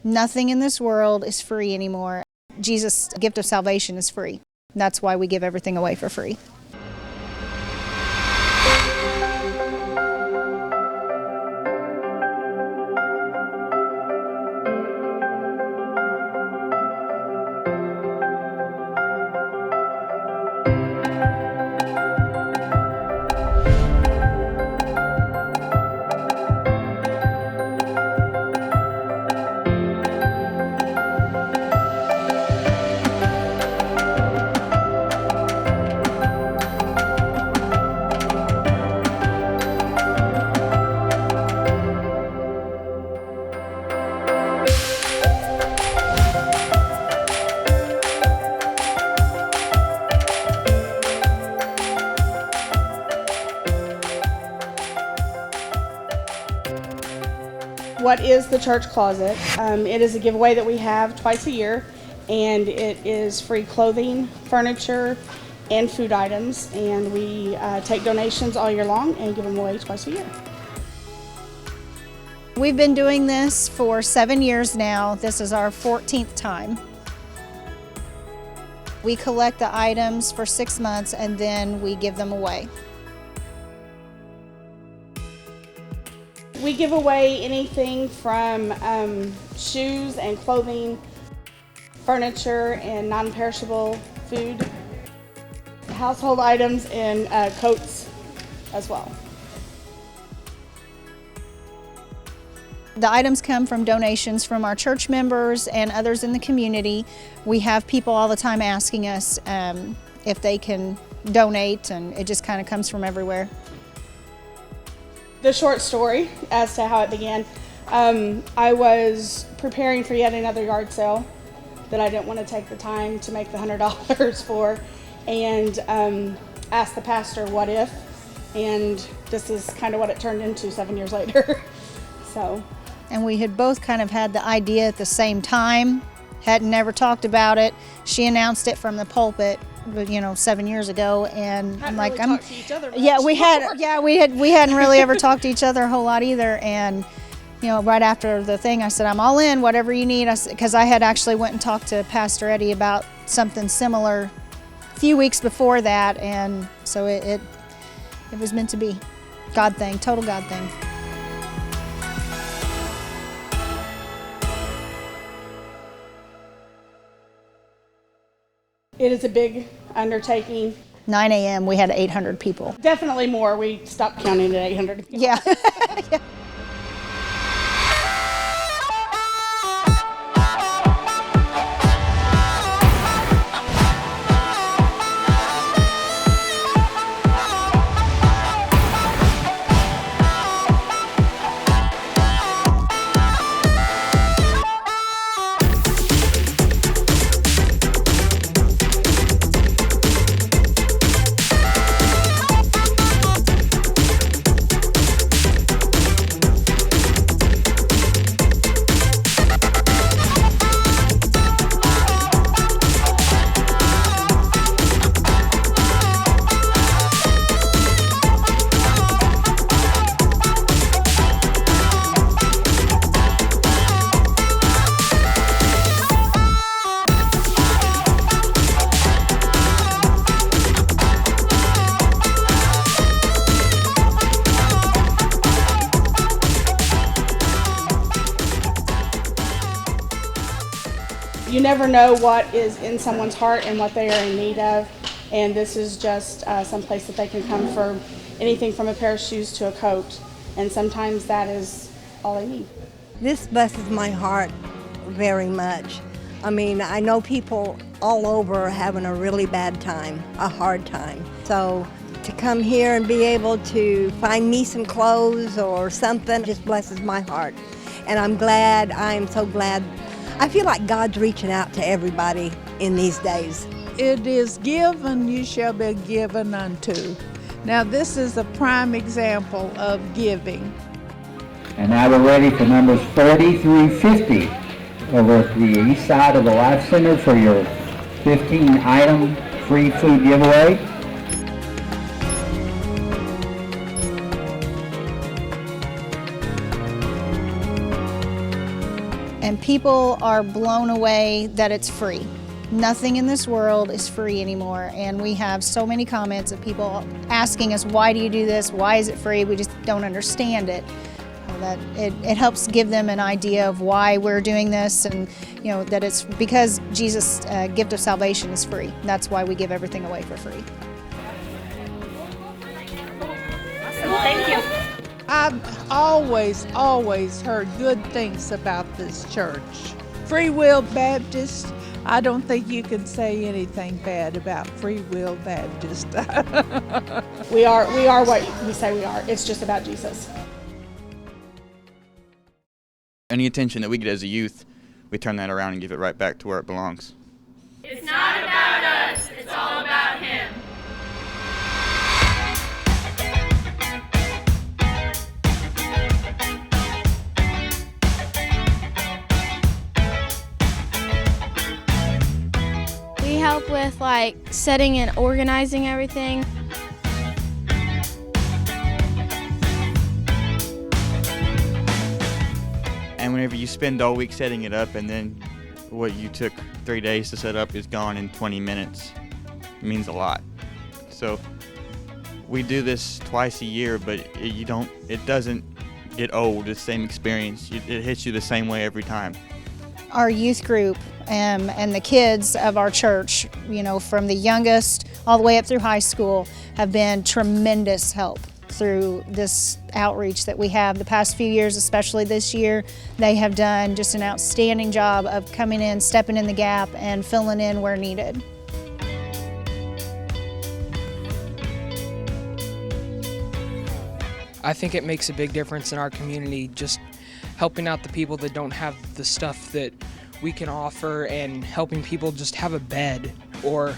Nothing in this world is free anymore. Jesus' gift of salvation is free. That's why we give everything away for free. What is the Church Closet? It is a giveaway that we have twice a year, and it is free clothing, furniture, and food items, and we take donations all year long and give them away twice a year. We've been doing this for 7 years now. This is our 14th time. We collect the items for 6 months and then we give them away. We give away anything from shoes and clothing, furniture and non-perishable food, household items, and coats as well. The items come from donations from our church members and others in the community. We have people all the time asking us if they can donate, and it just kind of comes from everywhere. The short story as to how it began, I was preparing for yet another yard sale that I didn't want to take the time to make the $100 for, and asked the pastor what if, and this is kind of what it turned into 7 years later. And we had both kind of had the idea at the same time, hadn't never talked about it. She announced it from the pulpit, 7 years ago, and I'm like, talked to each other much. we hadn't really ever talked to each other a whole lot either. And right after the thing, I said, I'm all in, whatever you need. Because I had actually went and talked to Pastor Eddie about something similar a few weeks before that, and so it was meant to be. God thing, total God thing. It is a big undertaking. 9 a.m. we had 800 people. Definitely more. We stopped counting at 800. Yeah. Yeah. You never know what is in someone's heart and what they are in need of, and this is just some place that they can come for anything from a pair of shoes to a coat, and sometimes that is all they need. This blesses my heart very much. I mean, I know people all over are having a really bad time, a hard time. So to come here and be able to find me some clothes or something just blesses my heart. And I'm so glad. I feel like God's reaching out to everybody in these days. It is given, you shall be given unto. Now this is a prime example of giving. And now we're ready for numbers 30 through 50 over at the east side of the Life Center for your 15-item free food giveaway. people are blown away that it's free. Nothing in this world is free anymore, and we have so many comments of people asking us, why do you do this? Why is it free? We just don't understand it. That it helps give them an idea of why we're doing this, and that it's because Jesus' gift of salvation is free. That's why we give everything away for free. Thank you. I've always heard good things about this church. Free Will Baptist, I don't think you can say anything bad about Free Will Baptist. We are what we say we are. It's just about Jesus. Any attention that we get as a youth, we turn that around and give it right back to where it belongs. It's not about us, it's all about Him. We help with setting and organizing everything. And whenever you spend all week setting it up and then what you took 3 days to set up is gone in 20 minutes, it means a lot. So we do this twice a year, but it doesn't get old. It's the same experience. It hits you the same way every time. Our youth group and the kids of our church, from the youngest all the way up through high school, have been tremendous help through this outreach that we have the past few years, especially this year. They have done just an outstanding job of coming in, stepping in the gap, and filling in where needed. I think it makes a big difference in our community, just helping out the people that don't have the stuff that we can offer, and helping people just have a bed or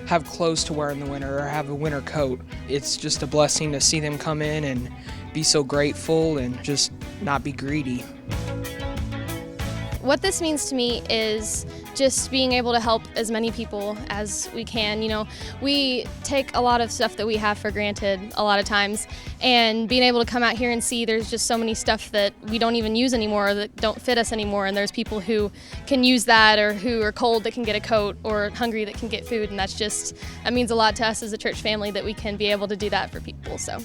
have clothes to wear in the winter or have a winter coat. It's just a blessing to see them come in and be so grateful and just not be greedy. What this means to me is just being able to help as many people as we can. We take a lot of stuff that we have for granted a lot of times, and being able to come out here and see there's just so many stuff that we don't even use anymore, that don't fit us anymore, and there's people who can use that, or who are cold that can get a coat, or hungry that can get food, and that means a lot to us as a church family that we can be able to do that for people. So.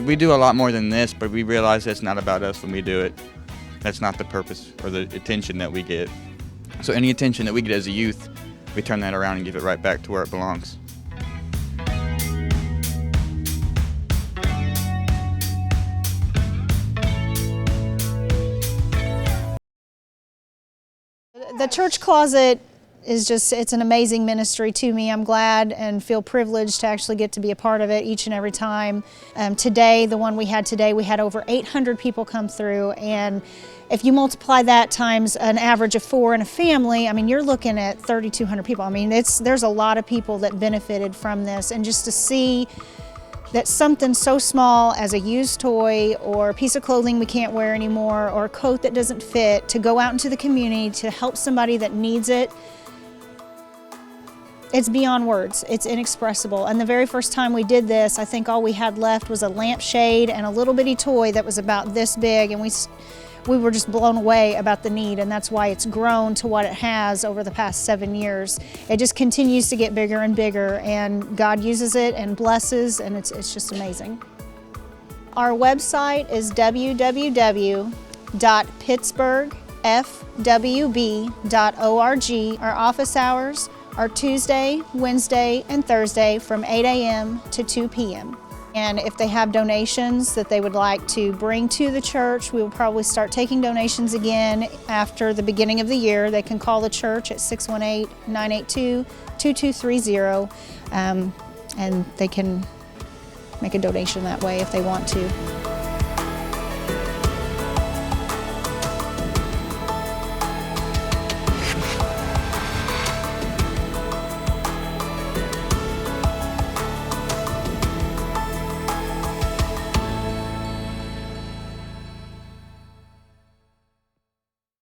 We do a lot more than this, but we realize it's not about us when we do it. That's not the purpose or the attention that we get. So any attention that we get as a youth, we turn that around and give it right back to where it belongs. The church closet is it's an amazing ministry to me. I'm glad and feel privileged to actually get to be a part of it each and every time. Today, the one we had today, we had over 800 people come through, and if you multiply that times an average of 4 in a family, you're looking at 3,200 people. There's a lot of people that benefited from this, and just to see that something so small as a used toy or a piece of clothing we can't wear anymore, or a coat that doesn't fit, to go out into the community to help somebody that needs it, it's beyond words. It's inexpressible. And the very first time we did this, I think all we had left was a lampshade and a little bitty toy that was about this big, and we were just blown away about the need, and that's why it's grown to what it has over the past 7 years. It just continues to get bigger and bigger, and God uses it and blesses, and it's just amazing. Our website is www.pittsburghfwb.org. Our office hours are Tuesday, Wednesday, and Thursday from 8 a.m. to 2 p.m. And if they have donations that they would like to bring to the church, we will probably start taking donations again after the beginning of the year. They can call the church at 618-982-2230, and they can make a donation that way if they want to.